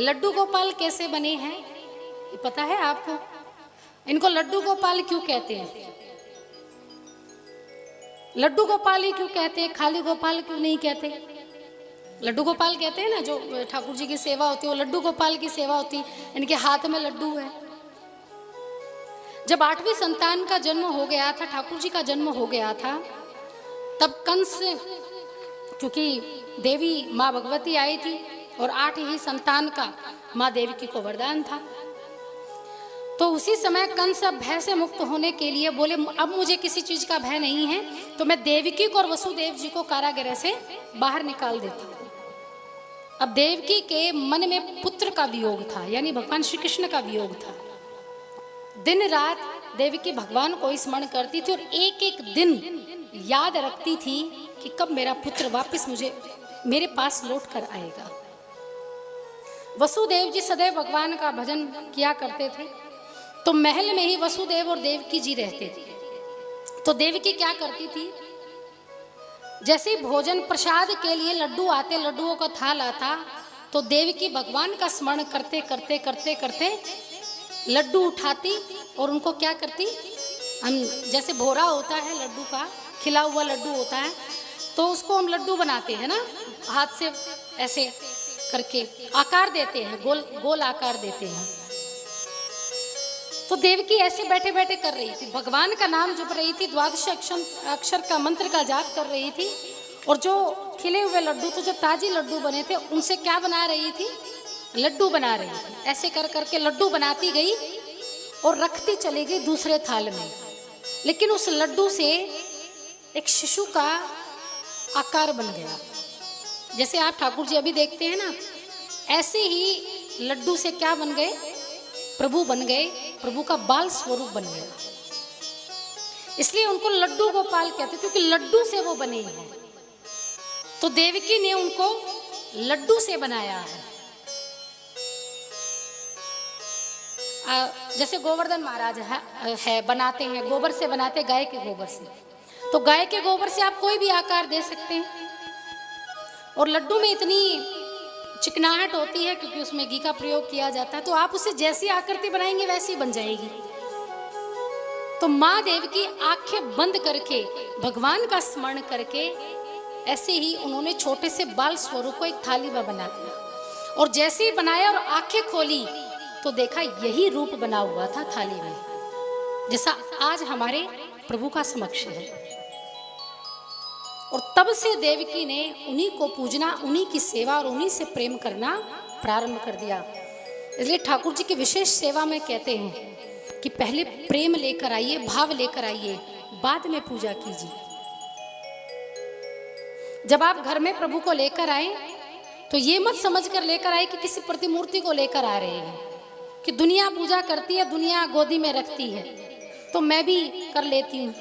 लड्डू गोपाल कैसे बने हैं ये पता है आपको? इनको लड्डू गोपाल क्यों कहते हैं? लड्डू गोपाल ही क्यों कहते हैं, खाली गोपाल क्यों नहीं कहते? लड्डू गोपाल कहते हैं ना, जो ठाकुर जी की सेवा होती है वो लड्डू गोपाल की सेवा होती है। इनके हाथ में लड्डू है। जब 8वीं संतान का जन्म हो गया था, ठाकुर जी का जन्म हो गया था, तब कंस, क्योंकि देवी माँ भगवती आई थी और 8 ही संतान का माँ देवकी को वरदान था, तो उसी समय कंस अब भय से मुक्त होने के लिए बोले अब मुझे किसी चीज का भय नहीं है, तो मैं देवकी को और वसुदेव जी को कारागृह से बाहर निकाल देता हूँ। अब देवकी के मन में पुत्र का वियोग था, यानी भगवान श्री कृष्ण का वियोग था। दिन रात देवकी भगवान को स्मरण करती थी और एक एक दिन याद रखती थी कि कब मेरा पुत्र वापस मेरे पास लौट कर आएगा। वसुदेव जी सदैव भगवान का भजन किया करते थे, तो महल में ही वसुदेव और देवकी जी रहते थे। तो देवकी क्या करती थी, जैसे भोजन प्रसाद के लिए लड्डू आते, लड्डुओं का थाल आता, तो देवकी भगवान का स्मरण करते करते करते करते लड्डू उठाती और उनको क्या करती, हम जैसे भोरा होता है लड्डू का, खिला हुआ लड्डू होता है, तो उसको हम लड्डू बनाते हैं ना, हाथ से ऐसे करके आकार देते हैं, गोल गोल आकार देते हैं। तो देवकी ऐसे बैठे बैठे कर रही थी, भगवान का नाम जप रही थी, 12 अक्षर का मंत्र का जाप कर रही थी, और जो खिले हुए लड्डू, तो जो ताजे लड्डू बने थे उनसे क्या बना रही थी, लड्डू बना रही थी। ऐसे कर करके लड्डू बनाती गई और रखती चली गई दूसरे थाल में, लेकिन उस लड्डू से एक शिशु का आकार बन गया। जैसे आप ठाकुर जी अभी देखते हैं ना, ऐसे ही लड्डू से क्या बन गए, प्रभु बन गए, प्रभु का बाल स्वरूप बन गया। इसलिए उनको लड्डू गोपाल कहते, क्योंकि लड्डू से वो बने हैं। तो देवकी ने उनको लड्डू से बनाया है। जैसे गोवर्धन महाराज है बनाते हैं, गोबर से बनाते, गाय के गोबर से, तो गाय के गोबर से आप कोई भी आकार दे सकते हैं। और लड्डू में इतनी चिकनाहट होती है क्योंकि उसमें घी का प्रयोग किया जाता है, तो आप उसे जैसी आकृति बनाएंगे वैसी बन जाएगी। तो माँ देव की आंखें बंद करके भगवान का स्मरण करके ऐसे ही उन्होंने छोटे से बाल स्वरूप को एक थाली में बना दिया, और जैसे ही बनाया और आंखें खोली तो देखा यही रूप बना हुआ था थाली में, जैसा आज हमारे प्रभु का समक्ष है। और तब से देवकी ने उन्हीं को पूजना, उन्हीं की सेवा और उन्हीं से प्रेम करना प्रारंभ कर दिया। इसलिए ठाकुर जी की विशेष सेवा में कहते हैं कि पहले प्रेम लेकर आइए, भाव लेकर आइए, बाद में पूजा कीजिए। जब आप घर में प्रभु को लेकर आए तो ये मत समझकर लेकर आए कि किसी प्रतिमूर्ति को लेकर आ रहे हैं, कि दुनिया पूजा करती है, दुनिया गोदी में रखती है तो मैं भी कर लेती हूँ,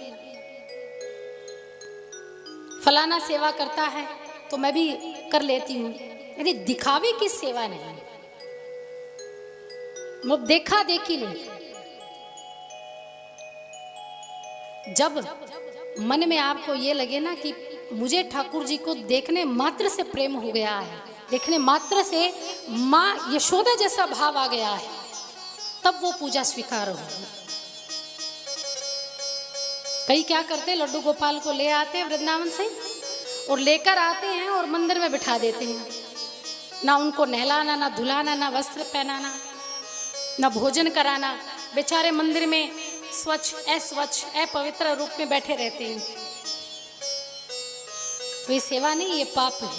फलाना सेवा करता है तो मैं भी कर लेती हूँ। यानी दिखावे की सेवा नहीं, मतलब देखा देखी नहीं। जब मन में आपको ये लगे ना कि मुझे ठाकुर जी को देखने मात्र से प्रेम हो गया है, देखने मात्र से माँ यशोदा जैसा भाव आ गया है, तब वो पूजा स्वीकार होगी। कई क्या करते, लड्डू गोपाल को ले आते हैं वृंदावन से और लेकर आते हैं और मंदिर में बिठा देते हैं, ना उनको नहलाना, ना धुलाना, ना वस्त्र पहनाना, ना भोजन कराना, बेचारे मंदिर में स्वच्छ अपवित्र रूप में बैठे रहते हैं। तो ये सेवा नहीं, ये पाप है।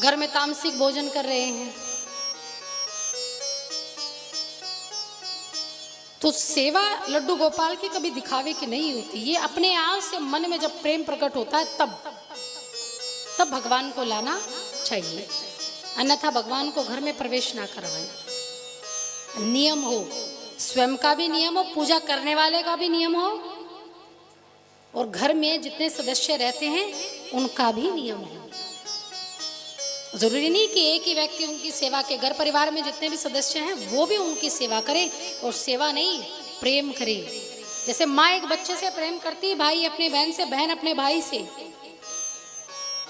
घर में तामसिक भोजन कर रहे हैं तो सेवा लड्डू गोपाल की कभी दिखावे की नहीं होती। ये अपने आप से मन में जब प्रेम प्रकट होता है तब भगवान को लाना चाहिए, अन्यथा भगवान को घर में प्रवेश ना करवाएं। नियम हो, स्वयं का भी नियम हो, पूजा करने वाले का भी नियम हो, और घर में जितने सदस्य रहते हैं उनका भी नियम हो। जरूरी नहीं कि एक ही व्यक्ति उनकी सेवा के, घर परिवार में जितने भी सदस्य हैं वो भी उनकी सेवा करे, और सेवा नहीं प्रेम करे। जैसे माँ एक बच्चे से प्रेम करती है, भाई अपने बहन से, बहन अपने भाई से,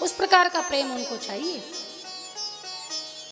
उस प्रकार का प्रेम उनको चाहिए।